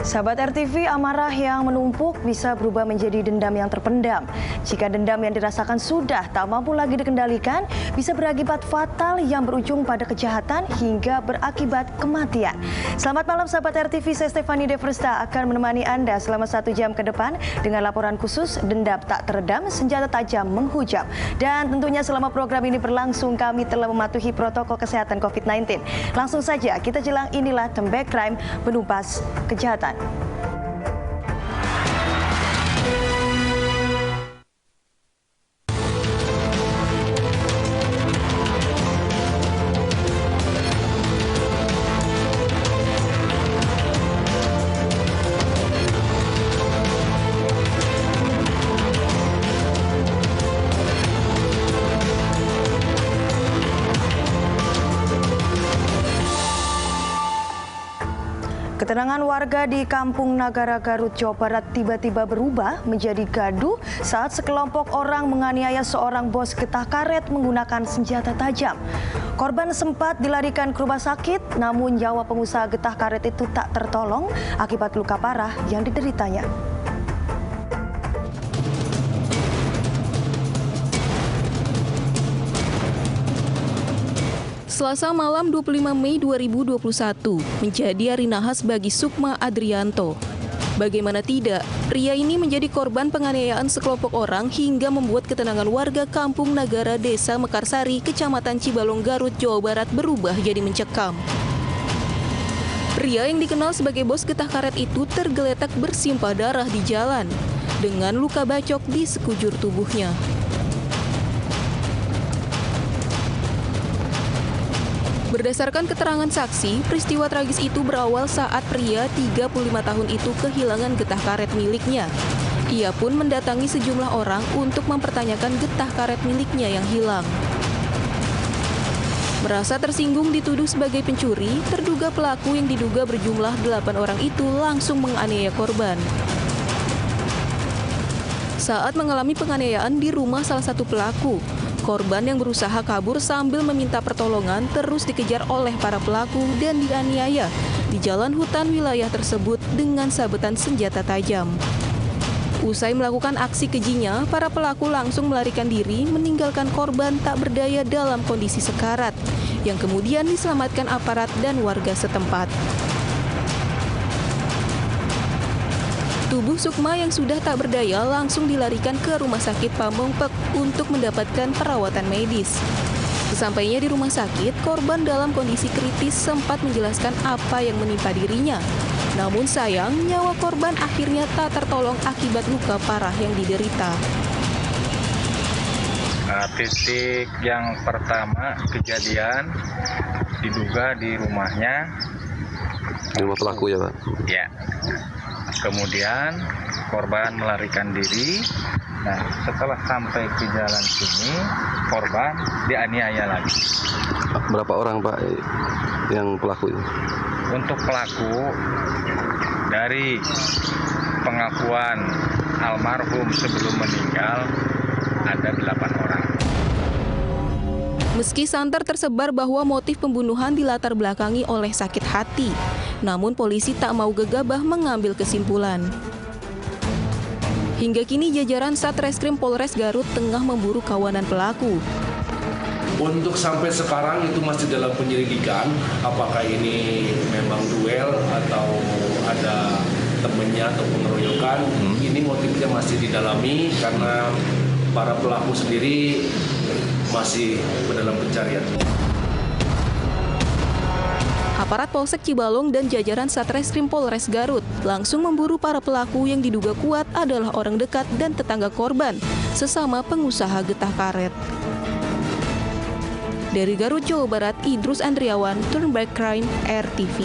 Sahabat RTV, amarah yang menumpuk bisa berubah menjadi dendam yang terpendam. Jika dendam yang dirasakan sudah tak mampu lagi dikendalikan, bisa berakibat fatal yang berujung pada kejahatan hingga berakibat kematian. Selamat malam sahabat RTV, saya Stefani Devresta akan menemani Anda selama 1 jam ke depan dengan laporan khusus dendam tak teredam, senjata tajam menghujam. Dan tentunya selama program ini berlangsung kami telah mematuhi protokol kesehatan COVID-19. Langsung saja kita jelang inilah Tembak Crime menumpas kejahatan. Ketenangan warga di Kampung Nagara Garut, Jawa Barat tiba-tiba berubah menjadi gaduh saat sekelompok orang menganiaya seorang bos getah karet menggunakan senjata tajam. Korban sempat dilarikan ke rumah sakit, namun nyawa pengusaha getah karet itu tak tertolong akibat luka parah yang dideritanya. Selasa malam 25 Mei 2021 menjadi hari nahas bagi Sukma Adrianto. Bagaimana tidak, pria ini menjadi korban penganiayaan sekelompok orang hingga membuat ketenangan warga Kampung Nagara Desa Mekarsari, Kecamatan Cibalong, Garut, Jawa Barat berubah jadi mencekam. Pria yang dikenal sebagai bos getah karet itu tergeletak bersimpah darah di jalan dengan luka bacok di sekujur tubuhnya. Berdasarkan keterangan saksi, peristiwa tragis itu berawal saat pria 35 tahun itu kehilangan getah karet miliknya. Ia pun mendatangi sejumlah orang untuk mempertanyakan getah karet miliknya yang hilang. Merasa tersinggung dituduh sebagai pencuri, terduga pelaku yang diduga berjumlah 8 orang itu langsung menganiaya korban. Saat mengalami penganiayaan di rumah salah satu pelaku, korban yang berusaha kabur sambil meminta pertolongan terus dikejar oleh para pelaku dan dianiaya di jalan hutan wilayah tersebut dengan sabetan senjata tajam. Usai melakukan aksi kejinya, para pelaku langsung melarikan diri meninggalkan korban tak berdaya dalam kondisi sekarat, yang kemudian diselamatkan aparat dan warga setempat. Tubuh Sukma yang sudah tak berdaya langsung dilarikan ke Rumah Sakit Pamongpek untuk mendapatkan perawatan medis. Sesampainya di rumah sakit, korban dalam kondisi kritis sempat menjelaskan apa yang menimpa dirinya. Namun sayang, nyawa korban akhirnya tak tertolong akibat luka parah yang diderita. Titik yang pertama kejadian diduga di rumahnya. Di rumah pelaku ya Pak? Ya. Kemudian korban melarikan diri. Nah, setelah sampai ke jalan sini, korban dianiaya lagi. Berapa orang Pak yang pelaku itu? Untuk pelaku, dari pengakuan almarhum sebelum meninggal, ada 8 orang. Meski santer tersebar bahwa motif pembunuhan dilatar belakangi oleh sakit hati, namun polisi tak mau gegabah mengambil kesimpulan. Hingga kini jajaran Satreskrim Polres Garut tengah memburu kawanan pelaku. Untuk sampai sekarang itu masih dalam penyelidikan, apakah ini memang duel atau ada temennya atau pengeroyokan. Ini motifnya masih didalami karena para pelaku sendiri masih dalam pencarian. Aparat Polsek Cibalong dan jajaran Satreskrim Polres Garut langsung memburu para pelaku yang diduga kuat adalah orang dekat dan tetangga korban, sesama pengusaha getah karet. Dari Garut, Jawa Barat, Idrus Andriawan, Tembak Crime, RTV.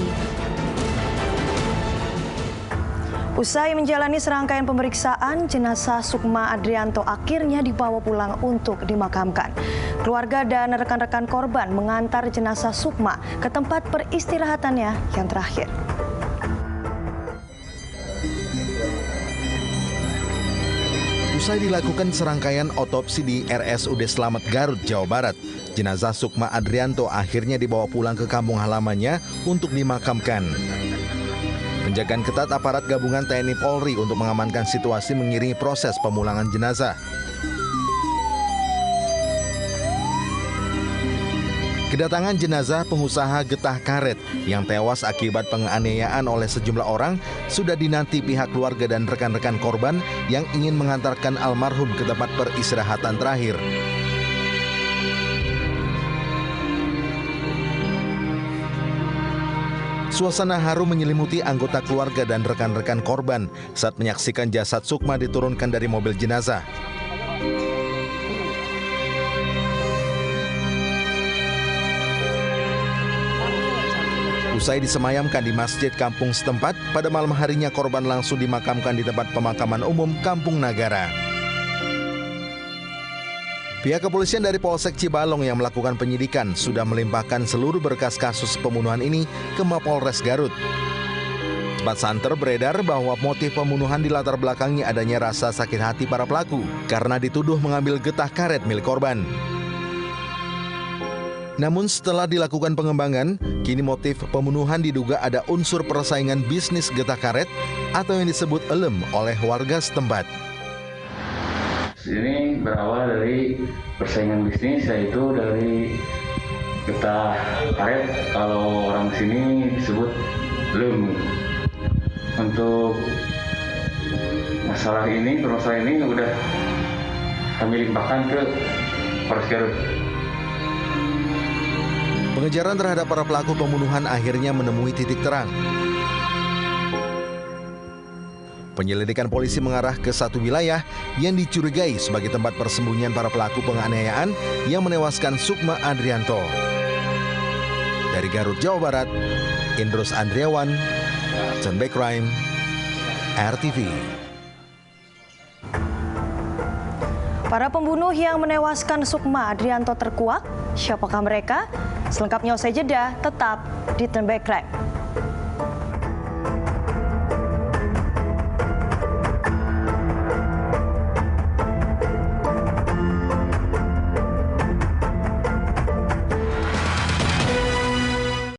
Usai menjalani serangkaian pemeriksaan, jenazah Sukma Adrianto akhirnya dibawa pulang untuk dimakamkan. Keluarga dan rekan-rekan korban mengantar jenazah Sukma ke tempat peristirahatannya yang terakhir. Usai dilakukan serangkaian otopsi di RSUD Slamet Garut, Jawa Barat, jenazah Sukma Adrianto akhirnya dibawa pulang ke kampung halamannya untuk dimakamkan. Penjagaan ketat aparat gabungan TNI Polri untuk mengamankan situasi mengiringi proses pemulangan jenazah. Kedatangan jenazah pengusaha getah karet yang tewas akibat penganiayaan oleh sejumlah orang sudah dinanti pihak keluarga dan rekan-rekan korban yang ingin mengantarkan almarhum ke tempat peristirahatan terakhir. Suasana haru menyelimuti anggota keluarga dan rekan-rekan korban saat menyaksikan jasad Sukma diturunkan dari mobil jenazah. Usai disemayamkan di masjid kampung setempat, pada malam harinya korban langsung dimakamkan di tempat pemakaman umum Kampung Nagara. Pihak kepolisian dari Polsek Cibalong yang melakukan penyidikan sudah melimpahkan seluruh berkas kasus pembunuhan ini ke Mapolres Garut. Cepat santer beredar bahwa motif pembunuhan dilatar belakangi adanya rasa sakit hati para pelaku karena dituduh mengambil getah karet milik korban. Namun setelah dilakukan pengembangan, kini motif pembunuhan diduga ada unsur persaingan bisnis getah karet atau yang disebut elem oleh warga setempat. Ini berawal dari persaingan bisnis, yaitu dari getah karet, kalau orang sini disebut elem. Untuk masalah ini, permasalahan ini udah kami limpahkan ke Polres Garut. Pengejaran terhadap para pelaku pembunuhan akhirnya menemui titik terang. Penyelidikan polisi mengarah ke satu wilayah yang dicurigai sebagai tempat persembunyian para pelaku penganiayaan yang menewaskan Sukma Adrianto. Dari Garut, Jawa Barat, Indros Andriawan, Turn Back Crime, RTV. Para pembunuh yang menewaskan Sukma Adrianto terkuak. Siapakah mereka? Selengkapnya usai jeda, tetap di Turn Back Crime.